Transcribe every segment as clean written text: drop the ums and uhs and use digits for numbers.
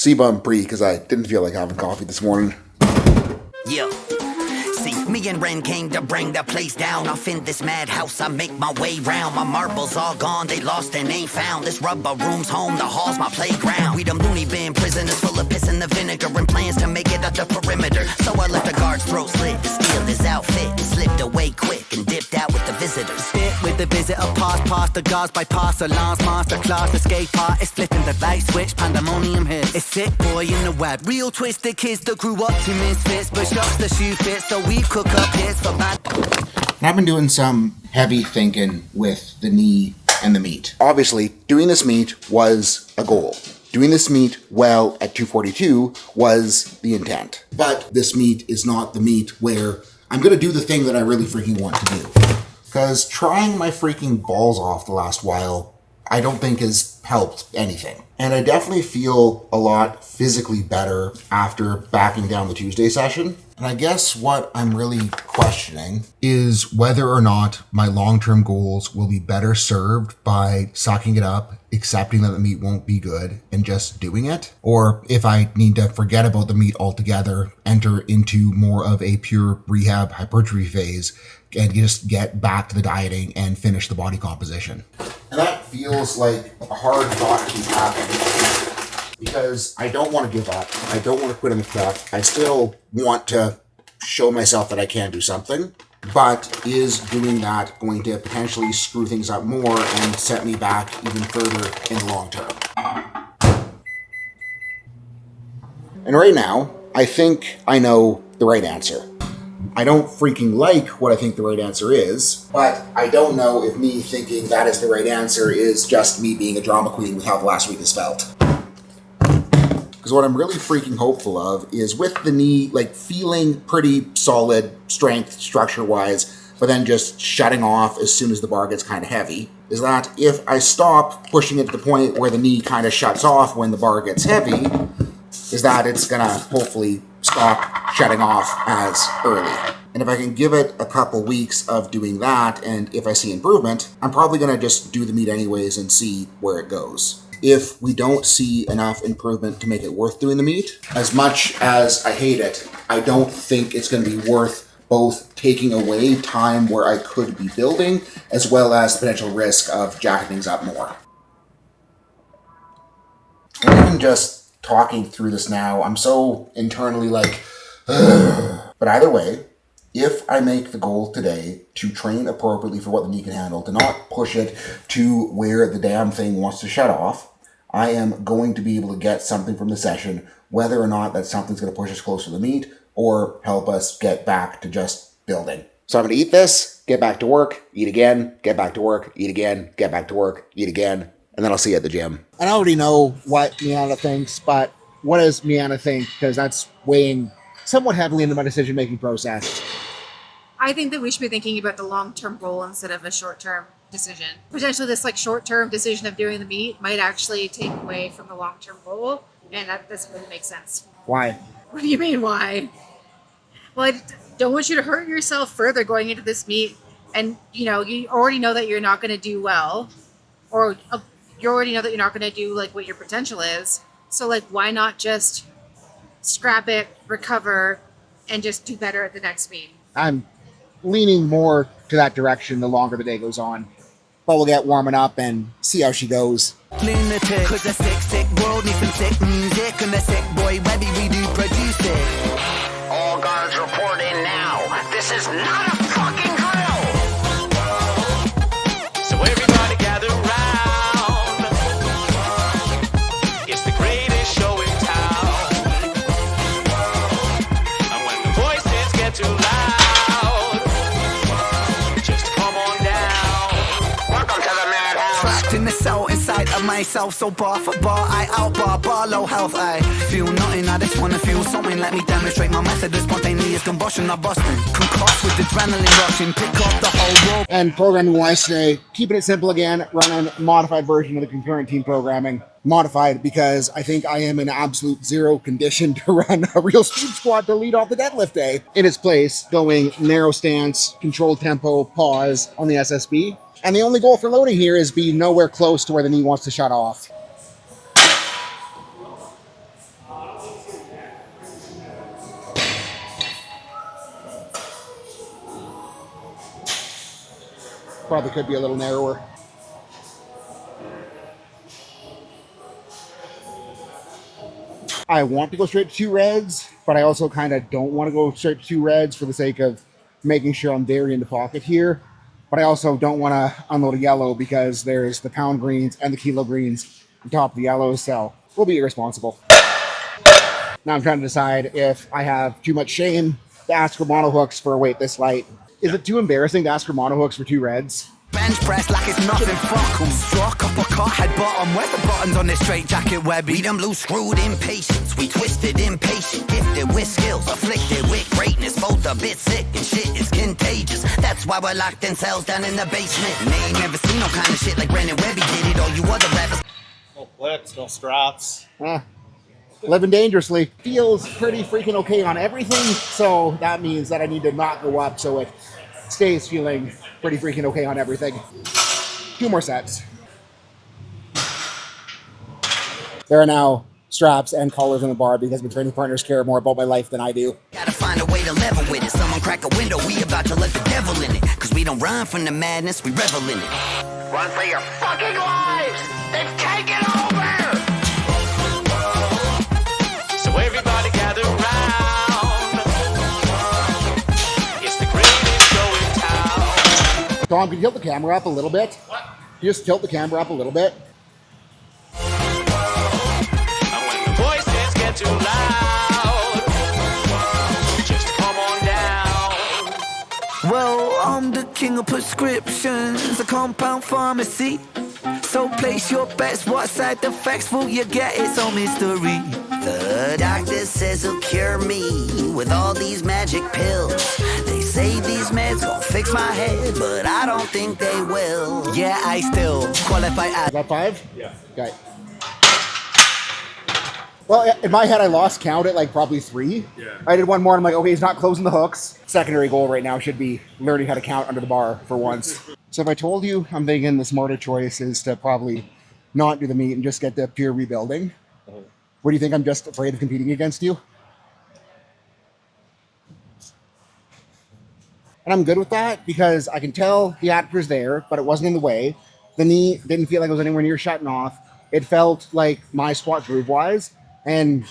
C-bum pre because I didn't feel like having coffee this morning. Yeah. See, me and Ren came to bring the place down. Off in this madhouse, I make my way round. My marbles all gone, they lost and ain't found. This rubber room's home, the hall's my playground. We them loony bin prisoners full of piss and the vinegar and plans to make it up the perimeter. So I left the guard's throat slit to steal his outfit and slipped away quick and dipped out with the visitors. Bit with the visitor, past the guards, bypass alarms, master class, escape artist, flipping the light switch, pandemonium hits. It's sick boy in the web, real twisted kids that grew up to misfits, but shots the shoe fits, so we cook up hits for bad. I've been doing some heavy thinking with the knee and the meet. Obviously, doing this meet was a goal. Doing this meet well at 242 was the intent. But this meet is not the meet where I'm going to do the thing that I really freaking want to do. Because trying my freaking balls off the last while, I don't think has helped anything. And I definitely feel a lot physically better after backing down the Tuesday session. And I guess what I'm really questioning is whether or not my long-term goals will be better served by sucking it up, accepting that the meet won't be good, and just doing it. Or if I need to forget about the meet altogether, enter into more of a pure rehab hypertrophy phase, and just get back to the dieting and finish the body composition. And that feels like a hard thought to keep happening. Because I don't want to give up. I don't want to quit on the truck. I still want to show myself that I can do something. But is doing that going to potentially screw things up more and set me back even further in the long term? And right now, I think I know the right answer. I don't freaking like what I think the right answer is, but I don't know if me thinking that is the right answer is just me being a drama queen with how the last week has felt. Because what I'm really freaking hopeful of is with the knee, like feeling pretty solid strength structure-wise, but then just shutting off as soon as the bar gets kind of heavy, is that if I stop pushing it to the point where the knee kind of shuts off when the bar gets heavy, is that it's gonna hopefully stop shutting off as early. And if I can give it a couple weeks of doing that, and if I see improvement, I'm probably gonna just do the meet anyways and see where it goes. If we don't see enough improvement to make it worth doing the meet, as much as I hate it, I don't think it's going to be worth both taking away time where I could be building, as well as the potential risk of jacking things up more. And even just talking through this now, I'm so internally like, ugh. But either way, if I make the goal today to train appropriately for what the knee can handle, to not push it to where the damn thing wants to shut off, I am going to be able to get something from the session, whether or not that something's going to push us closer to the meet or help us get back to just building. So I'm going to eat this, get back to work, eat again, get back to work, eat again, get back to work, eat again, and then I'll see you at the gym. I already know what Miana thinks, but what does Miana think? Because that's weighing somewhat heavily into my decision-making process. I think that we should be thinking about the long-term goal instead of a short-term decision. Potentially this like short-term decision of doing the meet might actually take away from the long-term goal, and that doesn't really make sense. Why? What do you mean why? Well, I don't want you to hurt yourself further going into this meet, and you already know that you're not going to do well, or you already know that you're not going to do like what your potential is. So like, why not just scrap it, recover, and just do better at the next meet? I'm leaning more to that direction the longer the day goes on. But we'll get warming up and see how she goes. Lunatic, cause the sick world needs some sick music, and the sick boy ready we do produce it. All guards report in now. This is not a fucking drill. So everybody gather round. It's the greatest show in town. And when the voices get too loud, just come on down. Welcome to the madhouse. Trapped in the cell inside of myself, so bar for bar, I bar low health. I feel nothing, I just wanna feel something. Let me demonstrate my method of spontaneous combustion. I'm busting, concussed with adrenaline rushing, pick up the whole world. And programming wise today, keeping it simple again, running a modified version of the concurrent team programming. Modified because I think I am in absolute zero condition to run a real speed squat to lead off the deadlift day. In its place, going narrow stance, controlled tempo, pause on the SSB. And the only goal for loading here is be nowhere close to where the knee wants to shut off. Probably could be a little narrower. I want to go straight to 2 reds, but I also kind of don't want to go straight to 2 reds for the sake of making sure I'm very in the pocket here. But I also don't want to unload a yellow because there's the pound greens and the kilo greens on top of the yellows, so we'll be irresponsible. Now I'm trying to decide if I have too much shame to ask for mono hooks for a weight this light. Is it too embarrassing to ask for mono hooks for 2 reds? Bench press like it's nothing, fuck 'em. Struck up a cut, head bottom. Where's the buttons on this straight jacket, Webby? We done blue screwed impatience. We twisted impatient. Gifted with skills, afflicted with greatness. Both a bit sick and shit is contagious. That's why we're locked in cells down in the basement. And they ain't never seen no kind of shit like Brandon Webby did it. All you other rappers. No flicks, no straps. Living dangerously. Feels pretty freaking okay on everything, so that means that I need to not go up so it stays feeling pretty freaking okay on everything. 2 more sets. There are now straps and collars on the bar because my training partners care more about my life than I do. Gotta find a way to level with it. Someone crack a window, we about to let the devil in it. Cause we don't run from the madness, we revel in it. Run for your fucking lives! They've taken over! So everybody gather round. It's the greatest show in town. Tom, can you tilt the camera up a little bit? What? Just tilt the camera up a little bit. And when the voices get too loud, just come on down. Well, I'm the king of prescriptions, a compound pharmacy. So place your bets, what side effects will you get? It's all mystery. The doctor says he'll cure me with all these magic pills. They say these meds gon' fix my head, but I don't think they will. Yeah, I still qualify as... Is that 5? Yeah. Okay. Well, in my head, I lost count at like probably 3. Yeah. I did one more, and I'm like, okay, he's not closing the hooks. Secondary goal right now should be learning how to count under the bar for once. So if I told you, I'm thinking the smarter choice is to probably not do the meet and just get the pure rebuilding. What do you think? I'm just afraid of competing against you? And I'm good with that because I can tell the actor's there, but it wasn't in the way. The knee didn't feel like it was anywhere near shutting off. It felt like my squat groove-wise, and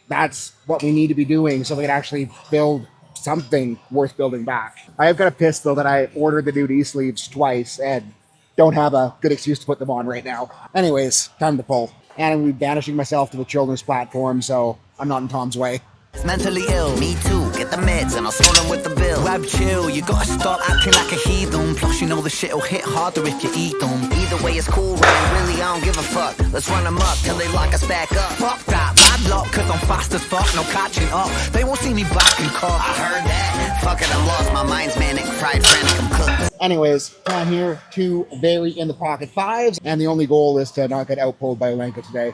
that's what we need to be doing so we can actually build something worth building back. I have got a piss, though, that I ordered the new E-sleeves twice and don't have a good excuse to put them on right now. Anyways, time to pull. And I'm going to be banishing myself to the children's platform, so I'm not in Tom's way. Mentally ill, me too, get the meds and I'll slow them with the bill. Grab chill, you gotta stop acting like a heathen. Plus you know the shit'll hit harder if you eat them. Either way it's cool, right? Really I don't give a fuck. Let's run them up till they lock us back up. Fuck that, bad luck, cause I'm fast as fuck, no catching up. They won't see me back in cup. I heard that, fuck it, I'm lost, my mind's manic, fried frantic, I'm cooked. Anyways, I'm here, 2 very in the pocket 5s, and the only goal is to not get outpulled by Olenka today.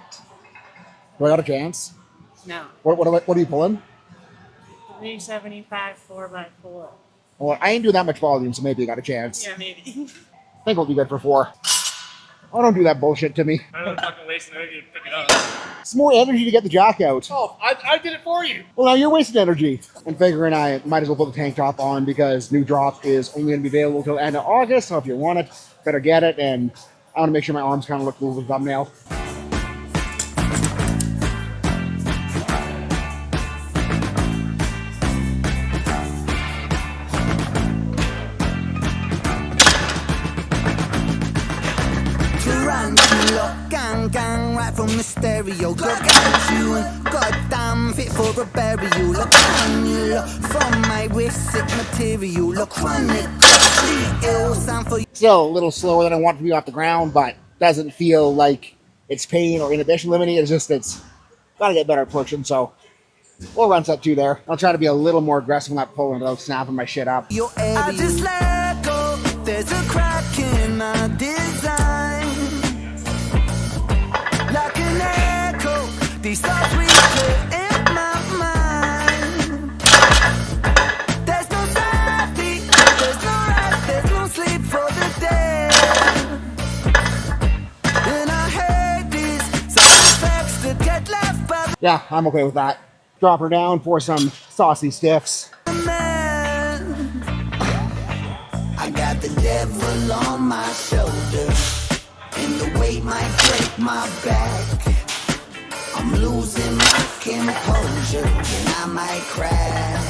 Do I got a chance? No. What are you pulling? 375 4x4. Well, I ain't doing that much volume, so maybe you got a chance. Yeah, maybe. I think we'll be good for 4. Oh, don't do that bullshit to me. I don't fucking waste energy to pick it up. It's more energy to get the jack out. Oh, I did it for you. Well, now you're wasting energy. And figuring I might as well put the tank top on because new drop is only going to be available till the end of August. So if you want it, better get it. And I want to make sure my arms kind of look cool with the thumbnail. Gang, right from the stereo. Look at you, goddamn fit for a burial. Look on you, look from my wrist, sick material. Look chronic, ill sound for you. Still a little slower than I want to be off the ground, but doesn't feel like it's pain or inhibition limiting. It's just it's got to get better at pushing, so we'll run set 2 there. I'll try to be a little more aggressive on that pulling without snapping my shit up. I just let go, there's a crack in my design. Like an echo, these thoughts replay in my mind. There's no safety, there's no rest, there's no sleep for the day. And I hate these side effects that get left by Yeah, I'm okay with that. Drop her down for some saucy stiffs. the man. I got the devil on my shoulder, and the weight might break my back. I'm losing my composure, and I might crash.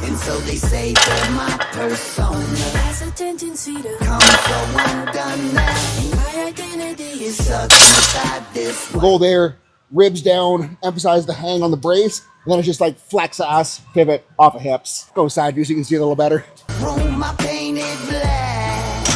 And so they say that my persona has a tendency to come so undone that my identity is stuck inside this. Go there, ribs down, emphasize the hang on the brace, and then it's just like flex ass, pivot off of hips. Go side view so you can see a little better. Room I painted black.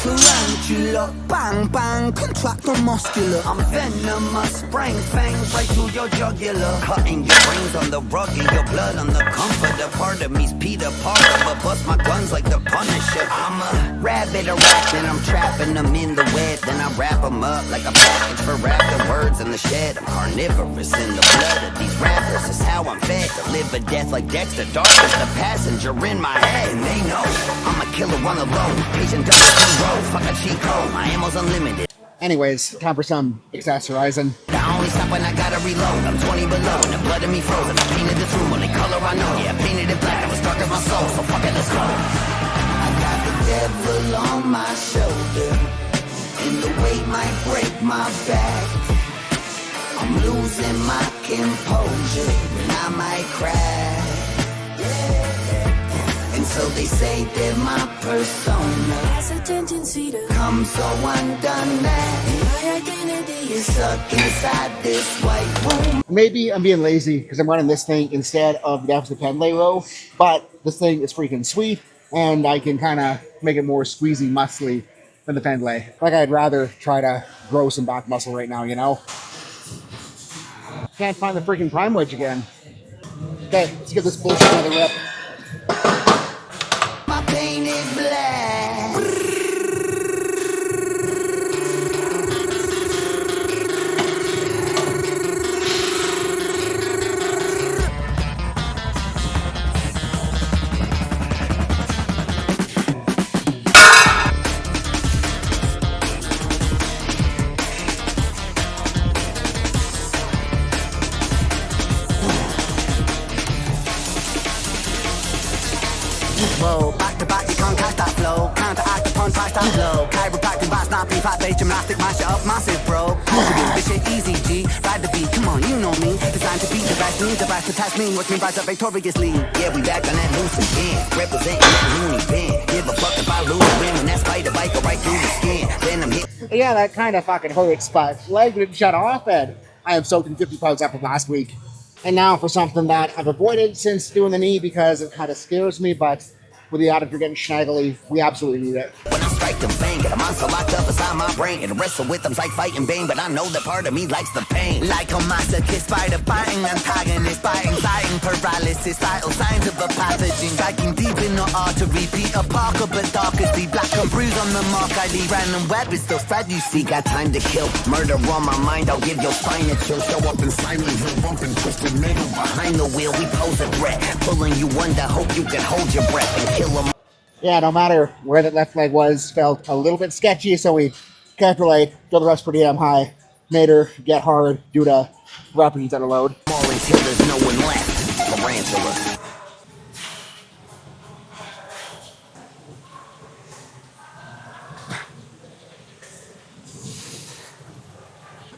Tarantula, bang bang, contractor muscular. I'm venomous, spring fangs right through your jugular. Cutting your brains on the rug and your blood on the comforter. Part of me's Peter Parker, but bust my guns like the Punisher. I'm a rabbit, a rat, and I'm trapping them in the web. Then I wrap them up like a package for afterwards in the shed. I'm carnivorous in the blood of these rappers. Is how I'm fed. To live a death like Dexter. Dark is the passenger in my head. And they know I'm a killer on the road. Patient double road. Fuck a cheat code. My ammo's unlimited. Anyways, time for some accessorizing. I only stop when I gotta reload. I'm 20 below and the blood in me frozen. I painted this room only color I know. Yeah, I painted it black. It was dark as my soul. So fuck it, let's go. I got the devil on my shoulder, and the weight might break my back. I'm losing my composure, and I might crash. And so they say that my persona has a tendency to come so undone that my identity is stuck inside this white room. Maybe I'm being lazy because I'm running this thing instead of the deficit pen lay row, but this thing is freaking sweet, and I can kind of make it more squeezy, muscly than the pen lay. Like I'd rather try to grow some back muscle right now, you know? Can't find the freaking prime wedge again. Okay, let's give this bullshit another rip. My painted black. Back to back, you can't catch that flow. Counteract the punch, price that low. Chiropractic, bass, not beef, fat base, gymnastic, mash it up, massive, bro. This shit easy, G. Ride the beat, come on, you know me. Designed to beat the best, need the best to test me. Watch me rise up victoriously. Yeah, we back on that loose again. Representing that loony bin. Give a fuck if I lose or win. When that spider bite go right through the skin. Then I'm hit. Yeah, that kind of fucking hurts, but leg didn't shut off, and I am soaked in 50 pounds after last week. And now for something that I've avoided since doing the knee because it kind of scares me, but with the addict getting schnaggly, we absolutely need it. When I strike them bang, get a monster locked up inside my brain. And wrestle with them's like fighting Bane, but I know that part of me likes the pain. Like a masochist, spider biting, antagonist, biting, paralysis, vital signs of a pathogen. Striking deep in the artery, Peter Parker, but darker, see black and bruise on the mark. I leave random web, it's the thread you see. Got time to kill, murder on my mind, I'll give your spine a chill. Show up in silent hill, bumping twisted metal behind the wheel. We pose a threat, pulling you under, hope you can hold your breath and kill them. Yeah, no matter where that left leg was, felt a little bit sketchy, so we calculate, go the rest pretty damn high, made her get hard due to rapidly under load. More until there's no one left. Tarantula.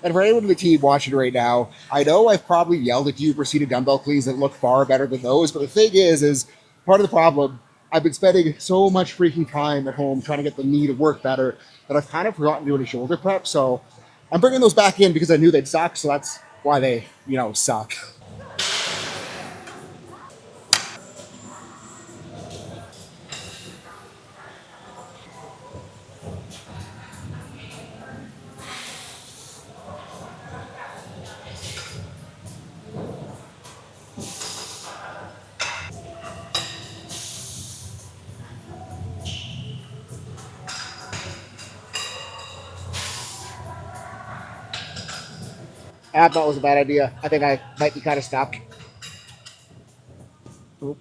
And for anyone in the team watching right now, I know I've probably yelled at you for seated dumbbell cleans that look far better than those, but the thing is part of the problem, I've been spending so much freaking time at home trying to get the knee to work better that I've kind of forgotten to do any shoulder prep, so I'm bringing those back in because I knew they'd suck, so that's why they, suck. I thought it was a bad idea. I think I might be kind of stuck. Oop.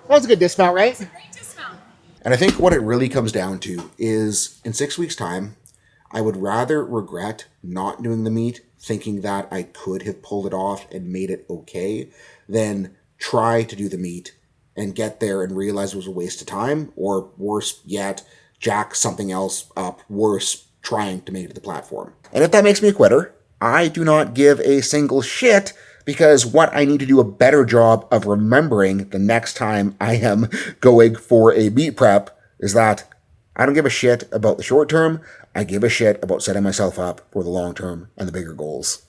That was a good dismount, right? Great dismount. And I think what it really comes down to is in 6 weeks' time, I would rather regret not doing the meet, thinking that I could have pulled it off and made it okay, than try to do the meet and get there and realize it was a waste of time, or worse yet, jack something else up worse trying to make it to the platform. And if that makes me a quitter, I do not give a single shit, because what I need to do a better job of remembering the next time I am going for a meet prep is that I don't give a shit about the short term. I give a shit about setting myself up for the long term and the bigger goals.